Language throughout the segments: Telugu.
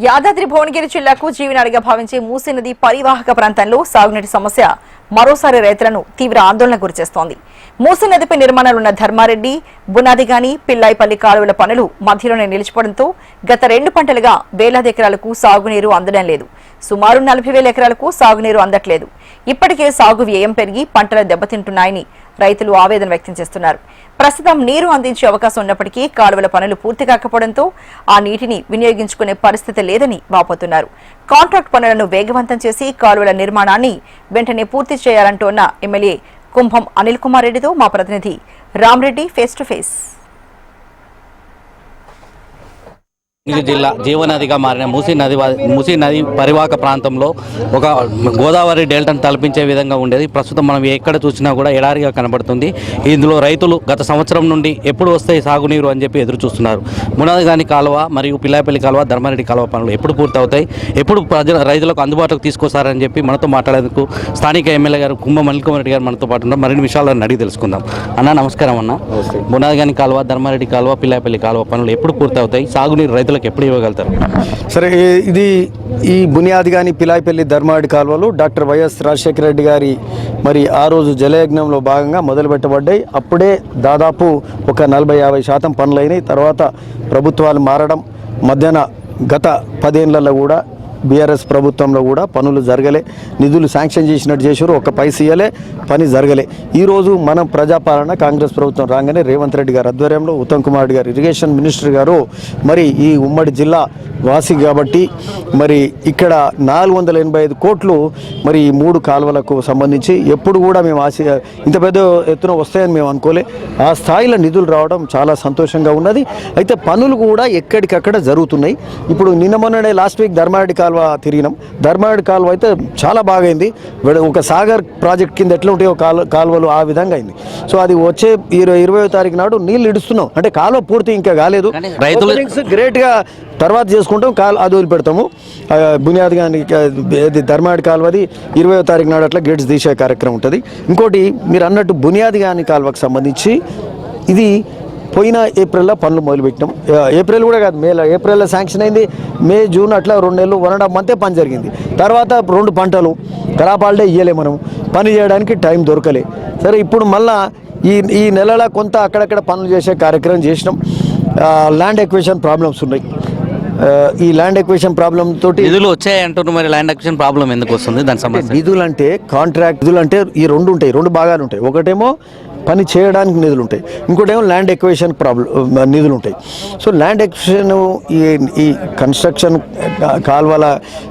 యాదాద్రి భువనగిరి జిల్లాకు జీవనాడిగా భావించే మూసీ నది పరివాహక ప్రాంతంలో సాగునీటి సమస్య మరోసారి రైతులను తీవ్ర ఆందోళనకు గురిచేస్తోంది. మూసీ నదిపై నిర్మాణాలున్న ధర్మారెడ్డి, బునాదిగాని, పిల్లాయిపల్లి కాలువల పనులు మధ్యలోనే నిలిచిపోవడంతో గత 2 పంటలుగా వేలాది ఎకరాలకు సాగునీరు అందడం లేదు. సుమారు 40,000 ఎకరాలకు సాగునీరు అందట్లేదు. ఇప్పటికే సాగు వ్యయం పెరిగి పంటలు దెబ్బతింటున్నాయని రైతులు ఆవేదన వ్యక్తం చేస్తున్నారు. ప్రస్తుతం నీరు అందించే అవకాశం ఉన్నప్పటికీ కాలువల పనులు పూర్తి కాకపోవడంతో ఆ నీటిని వినియోగించుకునే పరిస్థితి లేదని వాపోతున్నారు. కాంట్రాక్ట్ పనులను వేగవంతం చేసి కాలువల నిర్మాణాన్ని వెంటనే పూర్తి చేయాలంటోన్న ఎమ్మెల్యే కుంభం అనిల్ కుమార్ రెడ్డితో మా ప్రతినిధి రామ్రెడ్డి ఫేస్ టు ఫేస్. జిల్లా జీవనదిగా మారిన మూసీ నది పరివాహక ప్రాంతంలో ఒక గోదావరి డెల్టాను తలపించే విధంగా ఉండేది. ప్రస్తుతం మనం ఎక్కడ చూసినా కూడా ఎడారిగా కనబడుతుంది. ఇందులో రైతులు గత సంవత్సరం నుండి ఎప్పుడు వస్తాయి సాగునీరు అని చెప్పి ఎదురు చూస్తున్నారు. బునాదిగాని కాలువ మరియు పిల్లాయిపల్లి కాలువ, ధర్మారెడ్డి కాలువ పనులు ఎప్పుడు పూర్తవుతాయి, ఎప్పుడు రైతులకు అందుబాటులోకి తీసుకొస్తారని చెప్పి మనతో మాట్లాడేందుకు స్థానిక ఎమ్మెల్యే గారు కుంభం అనిల్ కుమార్ రెడ్డి గారు మనతో పాటు ఉన్నారు. మరిన్ని విషయాలను అడిగి తెలుసుకుందాం. అన్న నమస్కారం. అన్న, బునాదిగాని కాలువ, ధర్మారెడ్డి కాలువ, పిల్లాయిపల్లి కాలువ పనులు ఎప్పుడు పూర్తవుతాయి, సాగునీరు రైతులకు ఎప్పుడు ఇవ్వగలుగుతారు? సరే, ఈ బునియాది కానీ పిలాయిపల్లి ధర్మారెడ్డి కాలువలు డాక్టర్ వైఎస్ రాజశేఖర రెడ్డి గారి మరి ఆ రోజు జలయజ్ఞంలో భాగంగా మొదలుపెట్టబడ్డాయి. అప్పుడే దాదాపు ఒక 40-50% పనులైనాయి. తర్వాత ప్రభుత్వాలు మారడం మధ్యాహ్న గత 10 ఏళ్లలో కూడా బీఆర్ఎస్ ప్రభుత్వంలో కూడా పనులు జరగలే. నిధులు శాంక్షన్ చేసినట్టు చేశారు, ఒక్క పైసా ఇయ్యలే, పని జరగలే. ఈరోజు మనం ప్రజాపాలన కాంగ్రెస్ ప్రభుత్వం రాగానే రేవంత్ రెడ్డి గారి ఆధ్వర్యంలో ఉత్తమ్ కుమార్ రెడ్డి గారు ఇరిగేషన్ మినిస్టర్ గారు మరి ఈ ఉమ్మడి జిల్లా వాసి కాబట్టి మరి ఇక్కడ 485 కోట్లు మరి ఈ 3 కాలువలకు సంబంధించి ఎప్పుడు కూడా మేము ఇంత పెద్ద ఎత్తున వస్తాయని మేము అనుకోలే. ఆ స్థాయిలో నిధులు రావడం చాలా సంతోషంగా ఉన్నది. అయితే పనులు కూడా ఎక్కడికక్కడ జరుగుతున్నాయి. ఇప్పుడు నిన్న మొన్ననే లాస్ట్ వీక్ ధర్మారెడ్డి కాలువ తిరిగినాం. ధర్మారెడ్డి కాలువ అయితే చాలా బాగైంది. ఒక సాగర్ ప్రాజెక్ట్ కింద ఎట్లా ఉంటాయో కాలువలు ఆ విధంగా అయింది. సో అది వచ్చే 20వ తారీఖు నాడు నీళ్ళు ఇడుస్తున్నాం. అంటే కాలువ పూర్తి ఇంకా కాలేదు, రైతులు గ్రేట్గా తర్వాత చేసుకుంటాం, అది వదిలిపెడతాము. బునియాది కానీ ధర్మారెడ్డి కాలువది 20వ తారీఖు నాడు అట్లా గేట్స్ తీసే కార్యక్రమం ఉంటుంది. ఇంకోటి మీరు అన్నట్టు బునియాది కానీ కాలువకు సంబంధించి ఇది పోయిన ఏప్రిల్లో పనులు మొదలుపెట్టినాం. ఏప్రిల్ కూడా కాదు, ఏప్రిల్లో శాంక్షన్ అయింది. మే, జూన్ అట్లా 2 నెలలు 1.5 మంతే పని జరిగింది. తర్వాత 2 పంటలు క్రాపాలడే ఇయ్యలే, మనం పని చేయడానికి టైం దొరకలే. సరే, ఇప్పుడు మళ్ళా ఈ నెలలో కొంత అక్కడక్కడ పనులు చేసే కార్యక్రమం చేసినాం. ల్యాండ్ ఎక్విజిషన్ ప్రాబ్లమ్స్ ఉన్నాయి. ఈ ల్యాండ్ ఎక్విజిషన్ ప్రాబ్లం తోటి నిధులు వచ్చాయి అంటున్నారు. మరి ల్యాండ్ ఎక్విజిషన్ ప్రాబ్లం ఎందుకు వస్తుంది? దాని సమస్య నిధులు అంటే కాంట్రాక్ట్ నిధులు అంటే ఈ 2 ఉంటాయి, 2 భాగాలు ఉంటాయి. ఒకటేమో పని చేయడానికి నిధులు ఉంటాయి, ఇంకోటేమో ల్యాండ్ ఎక్విజిషన్ నిధులు ఉంటాయి. సో ల్యాండ్ ఎక్విజిషన్ ఈ కన్స్ట్రక్షన్ కాలువల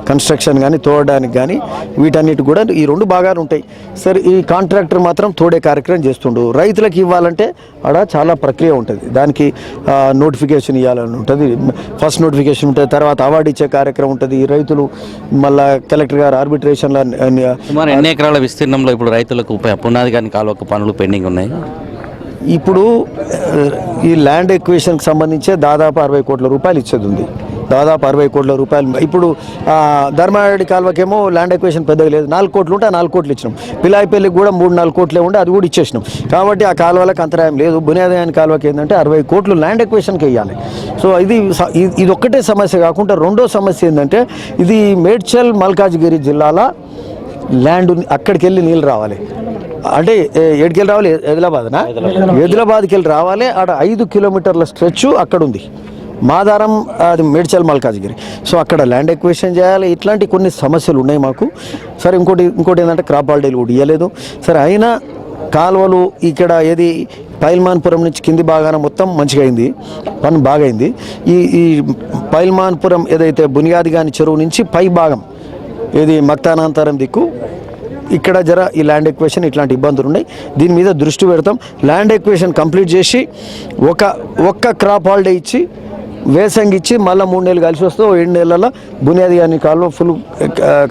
కన్స్ట్రక్షన్ కానీ తోడడానికి కానీ వీటన్నిటి కూడా ఈ 2 భాగాలు ఉంటాయి. సరే, ఈ కాంట్రాక్టర్ మాత్రం తోడే కార్యక్రమం చేస్తుండు. రైతులకు ఇవ్వాలంటే అక్కడ చాలా ప్రక్రియ ఉంటుంది. దానికి నోటిఫికేషన్ ఇవ్వాలని ఉంటుంది, ఫస్ట్ నోటిఫికేషన్ ఉంటుంది, తర్వాత అవార్డు ఇచ్చే కార్యక్రమం ఉంటుంది. ఈ రైతులు మళ్ళీ కలెక్టర్ గారు ఆర్బిట్రేషన్లో సుమారు ఎన్ని ఎకరాల విస్తీర్ణంలో ఇప్పుడు రైతులకు పునాది కానీ కాలువకు పనులు పెండింగ్ ఉన్నాయి? ఇప్పుడు ఈ ల్యాండ్ ఎక్విజిషన్కి సంబంధించి దాదాపు 60 కోట్ల రూపాయలు ఇచ్చేది ఉంది. దాదాపు 60 కోట్ల రూపాయలు. ఇప్పుడు ధర్మారెడ్డి కాలువకేమో ల్యాండ్ ఎక్విజిషన్ పెద్దగా లేదు, 4 కోట్లు ఉంటే 4 కోట్లు ఇచ్చినాం. పిలాయిపల్లికి కూడా 3-4 కోట్లే ఉంటే అది కూడా ఇచ్చేసినాం. కాబట్టి ఆ కాలువలకు అంతరాయం లేదు. బునియాది కాలువకి ఏంటంటే 60 కోట్లు ల్యాండ్ ఎక్విజిషన్కి ఇవ్వాలి. సో ఇది ఒక్కటే సమస్య కాకుండా రెండో సమస్య ఏంటంటే ఇది మేడ్చల్ మల్కాజ్గిరి జిల్లాల ల్యాండ్ అక్కడికి వెళ్ళి నీళ్ళు రావాలి. అంటే ఎక్కడికి రావాలి? ఆదిలాబాద్కి వెళ్ళి రావాలి. ఆడ 5 కిలోమీటర్ల స్ట్రెచ్ అక్కడ ఉంది. మాదారం, అది మేడ్చల్ మల్కాజ్గిరి. సో అక్కడ ల్యాండ్ ఎక్విజిషన్ చేయాలి. ఇట్లాంటి కొన్ని సమస్యలు ఉన్నాయి మాకు. సరే, ఇంకోటి ఏంటంటే క్రాప్ హాలిడేలు కూడా ఇవ్వలేదు. సరే, అయినా కాలువలు ఇక్కడ పైల్మాన్పురం నుంచి కింది భాగాన మొత్తం మంచిగా అయింది, పని బాగైంది. ఈ పైల్మాన్పురం ఏదైతే బునియాది గాని చెరువు నుంచి పై భాగం మక్తానాంతరం దిక్కు ఇక్కడ ఈ ల్యాండ్ ఎక్విజిషన్ ఇట్లాంటి ఇబ్బందులు ఉన్నాయి. దీని మీద దృష్టి పెడతాం. ల్యాండ్ ఎక్విజిషన్ కంప్లీట్ చేసి ఒక్క క్రాప్ హాలిడే ఇచ్చి వేసంగి ఇచ్చి మళ్ళీ 3 నెలలు కలిసి వస్తే 7 నెలల బునియాది కానీ కాలువ ఫుల్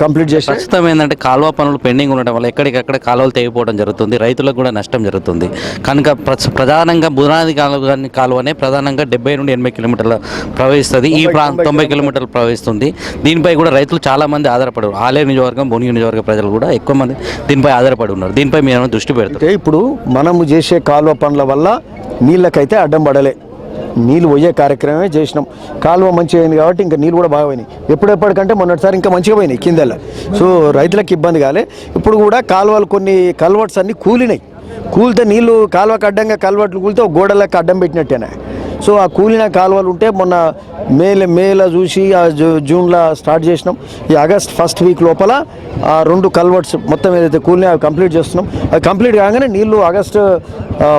కంప్లీట్ చేసి. ప్రస్తుతం ఏంటంటే కాలువ పనులు పెండింగ్ ఉండడం వల్ల ఎక్కడికక్కడ కాలువలు తెగిపోవడం జరుగుతుంది, రైతులకు కూడా నష్టం జరుగుతుంది. కనుక ప్రధానంగా బునాది కాలువనే ప్రధానంగా 70 నుండి 80 కిలోమీటర్ల ప్రవహిస్తుంది. ఈ 90 కిలోమీటర్లు ప్రవహిస్తుంది. దీనిపై కూడా రైతులు చాలా మంది ఆధారపడి, ఆలేరు నియోజకవర్గం, భువనగిరి నియోజకవర్గ ప్రజలు కూడా ఎక్కువ మంది దీనిపై ఆధారపడి ఉన్నారు. దీనిపై మీరు దృష్టి పెడతారు? ఇప్పుడు మనము చేసే కాలువ పనుల వల్ల నీళ్ళకైతే అడ్డం పడలే. నీళ్ళు పోయే కార్యక్రమమే చేసినాం. కాలువ మంచిగా అయింది కాబట్టి ఇంకా నీళ్ళు కూడా బాగా పోయినాయి. ఎప్పటికైతే మొన్నటిసారి ఇంకా మంచిగా పోయినాయి కిందల్లా. సో రైతులకు ఇబ్బంది కాలే. ఇప్పుడు కూడా కాలువలు కొన్ని కల్వర్ట్స్ అన్నీ కూలినాయి. కూలితే నీళ్ళు కాలువకు అడ్డంగా కల్వర్ట్లు కూలితే ఒక గోడలకు అడ్డం పెట్టినట్టేనా. సో ఆ కూలిన కాలువలు ఉంటే మొన్న మేలో చూసి ఆ జూన్లో స్టార్ట్ చేసినాం. ఈ ఆగస్ట్ ఫస్ట్ వీక్ లోపల ఆ 2 కల్వర్ట్స్ మొత్తం ఏదైతే కూలినా అవి కంప్లీట్ చేస్తున్నాం. అది కంప్లీట్ కాగానే నీళ్ళు ఆగస్ట్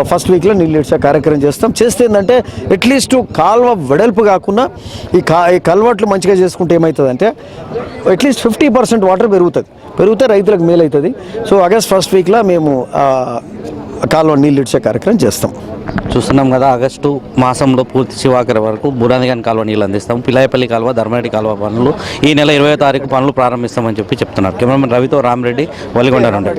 ఫస్ట్ వీక్లో నీళ్ళు ఇచ్చే కార్యక్రమం చేస్తాం. చేస్తే ఏంటంటే అట్లీస్ట్ కాలువ వెడల్పు కాకుండా ఈ కల్వర్ట్లు మంచిగా చేసుకుంటే ఏమవుతుందంటే అట్లీస్ట్ 50% వాటర్ పెరిగితే రైతులకు మేలు అవుతుంది. సో ఆగస్ట్ ఫస్ట్ వీక్లో మేము కాలువ నీళ్ళు ఇచ్చే కార్యక్రమం చేస్తాం. చూస్తున్నాం కదా, ఆగస్టు మాసంలో పూర్తి శివాకర్ వరకు బురాదిగాని కాలువ నీళ్ళు అందిస్తాం. పిలాయపల్లి కాలువ, ధర్మారెడ్డి కాలువ పనులు ఈ నెల 20వ తారీఖు పనులు ప్రారంభిస్తామని చెప్తున్నారు. కెమెరామెన్ రవితో రామరెడ్డి, వలిగొండ నుండి.